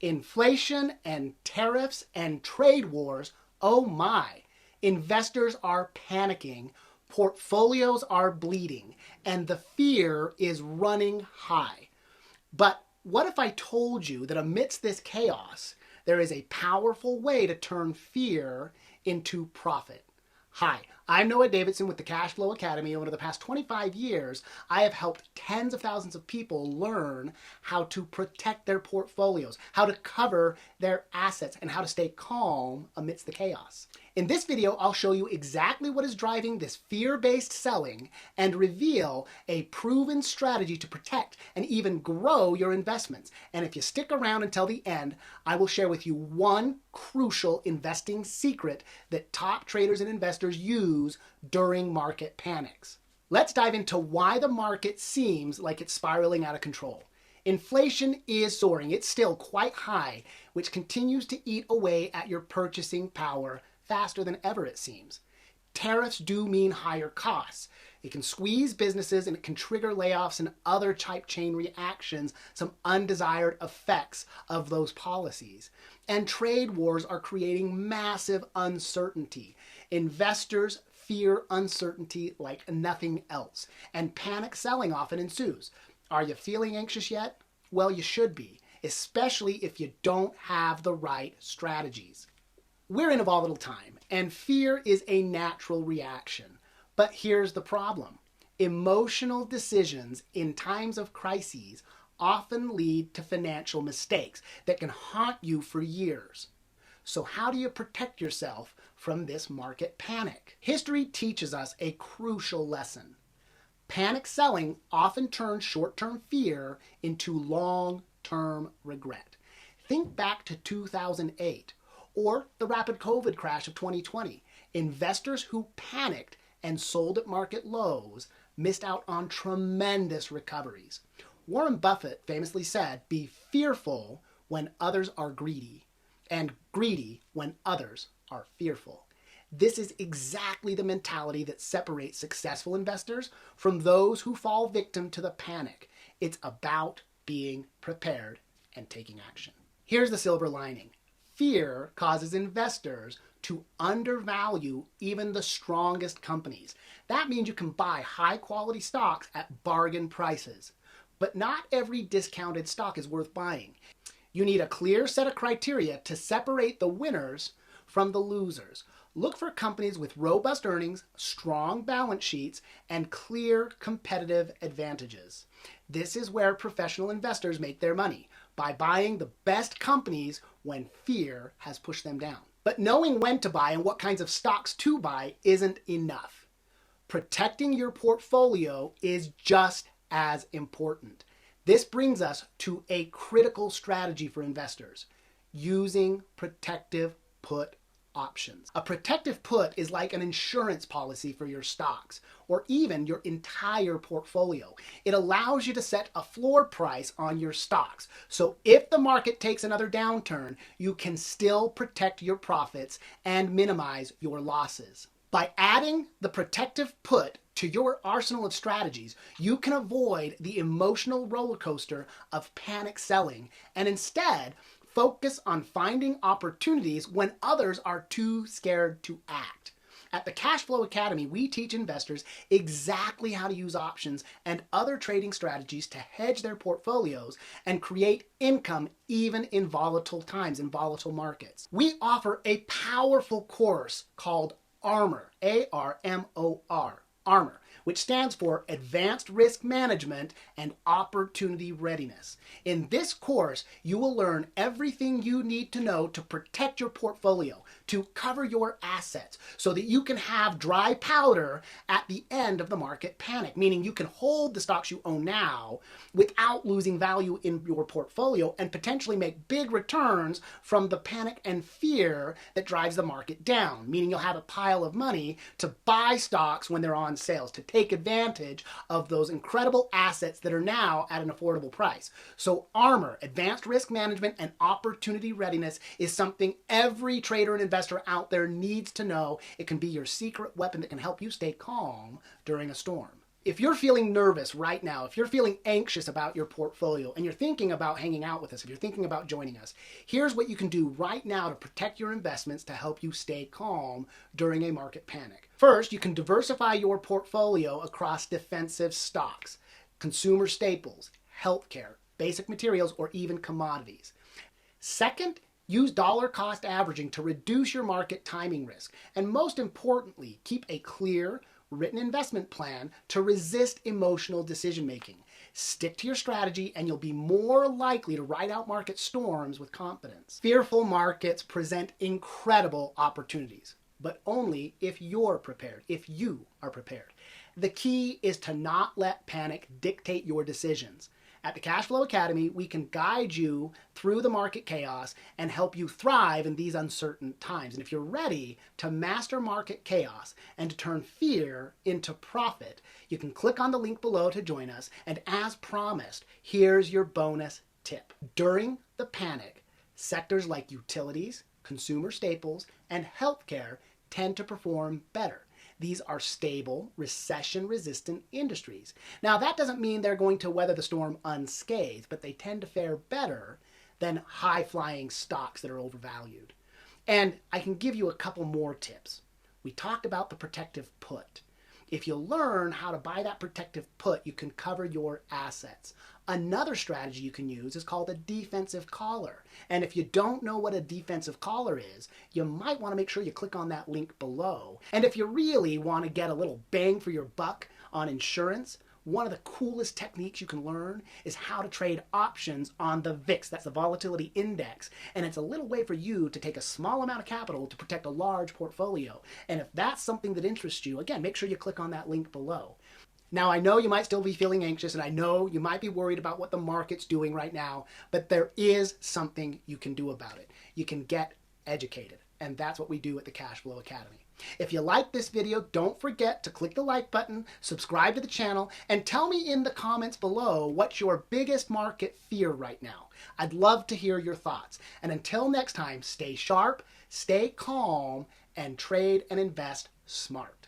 Inflation and tariffs and trade wars, oh my. Investors are panicking, portfolios are bleeding, and the fear is running high. But what if I told you that amidst this chaos, there is a powerful way to turn fear into profit? Hi, I'm Noah Davidson with the Cashflow Academy. Over the past 25 years, I have helped tens of thousands of people learn how to protect their portfolios, how to cover their assets, and how to stay calm amidst the chaos. In this video, I'll show you exactly what is driving this fear-based selling and reveal a proven strategy to protect and even grow your investments. And if you stick around until the end, I will share with you one crucial investing secret that top traders and investors use during market panics. Let's dive into why the market seems like it's spiraling out of control. Inflation is soaring. It's still quite high, which continues to eat away at your purchasing power faster than ever, it seems. Tariffs do mean higher costs. It can squeeze businesses and it can trigger layoffs and other type chain reactions, some undesired effects of those policies. And trade wars are creating massive uncertainty. Investors fear uncertainty like nothing else, and panic selling often ensues. Are you feeling anxious yet? Well, you should be, especially if you don't have the right strategies. We're in a volatile time, and fear is a natural reaction. But here's the problem. Emotional decisions in times of crises often lead to financial mistakes that can haunt you for years. So how do you protect yourself from this market panic? History teaches us a crucial lesson. Panic selling often turns short-term fear into long-term regret. Think back to 2008. Or the rapid COVID crash of 2020. Investors who panicked and sold at market lows missed out on tremendous recoveries. Warren Buffett famously said, "Be fearful when others are greedy, and greedy when others are fearful." This is exactly the mentality that separates successful investors from those who fall victim to the panic. It's about being prepared and taking action. Here's the silver lining. Fear causes investors to undervalue even the strongest companies. That means you can buy high-quality stocks at bargain prices. But not every discounted stock is worth buying. You need a clear set of criteria to separate the winners from the losers. Look for companies with robust earnings, strong balance sheets, and clear competitive advantages. This is where professional investors make their money, by buying the best companies when fear has pushed them down. But knowing when to buy and what kinds of stocks to buy isn't enough. Protecting your portfolio is just as important. This brings us to a critical strategy for investors: using protective put options. A protective put is like an insurance policy for your stocks or even your entire portfolio. It allows you to set a floor price on your stocks. So if the market takes another downturn, you can still protect your profits and minimize your losses. By adding the protective put to your arsenal of strategies, you can avoid the emotional roller coaster of panic selling and instead focus on finding opportunities when others are too scared to act. At the Cashflow Academy, we teach investors exactly how to use options and other trading strategies to hedge their portfolios and create income even in volatile times, in volatile markets. We offer a powerful course called ARMOR, A-R-M-O-R, ARMOR, which stands for Advanced Risk Management and Opportunity Readiness. In this course, you will learn everything you need to know to protect your portfolio, to cover your assets, so that you can have dry powder at the end of the market panic, meaning you can hold the stocks you own now without losing value in your portfolio and potentially make big returns from the panic and fear that drives the market down, meaning you'll have a pile of money to buy stocks when they're on sales, to take advantage of those incredible assets that are now at an affordable price. So ARMOR, Advanced Risk Management and Opportunity Readiness, is something every trader and investor out there needs to know. It can be your secret weapon that can help you stay calm during a storm. If you're feeling nervous right now, if you're feeling anxious about your portfolio and you're thinking about hanging out with us, if you're thinking about joining us, here's what you can do right now to protect your investments to help you stay calm during a market panic. First, you can diversify your portfolio across defensive stocks, consumer staples, healthcare, basic materials, or even commodities. Second, use dollar cost averaging to reduce your market timing risk. And most importantly, keep a clear, written investment plan to resist emotional decision making. Stick to your strategy and you'll be more likely to ride out market storms with confidence. Fearful markets present incredible opportunities, but only if you're prepared, if you are prepared. The key is to not let panic dictate your decisions. At the Cashflow Academy, we can guide you through the market chaos and help you thrive in these uncertain times. And if you're ready to master market chaos and to turn fear into profit, you can click on the link below to join us. And as promised, here's your bonus tip. During the panic, sectors like utilities, consumer staples, and healthcare tend to perform better. These are stable, recession-resistant industries. Now, that doesn't mean they're going to weather the storm unscathed, but they tend to fare better than high-flying stocks that are overvalued. And I can give you a couple more tips. We talked about the protective put. If you learn how to buy that protective put, you can cover your assets. Another strategy you can use is called a defensive collar. And if you don't know what a defensive collar is, you might want to make sure you click on that link below. And if you really want to get a little bang for your buck on insurance, one of the coolest techniques you can learn is how to trade options on the VIX. That's the volatility index. And it's a little way for you to take a small amount of capital to protect a large portfolio. And if that's something that interests you, again, make sure you click on that link below. Now, I know you might still be feeling anxious, and I know you might be worried about what the market's doing right now, but there is something you can do about it. You can get educated, and that's what we do at the Cashflow Academy. If you like this video, don't forget to click the like button, subscribe to the channel, and tell me in the comments below what's your biggest market fear right now. I'd love to hear your thoughts. And until next time, stay sharp, stay calm, and trade and invest smart.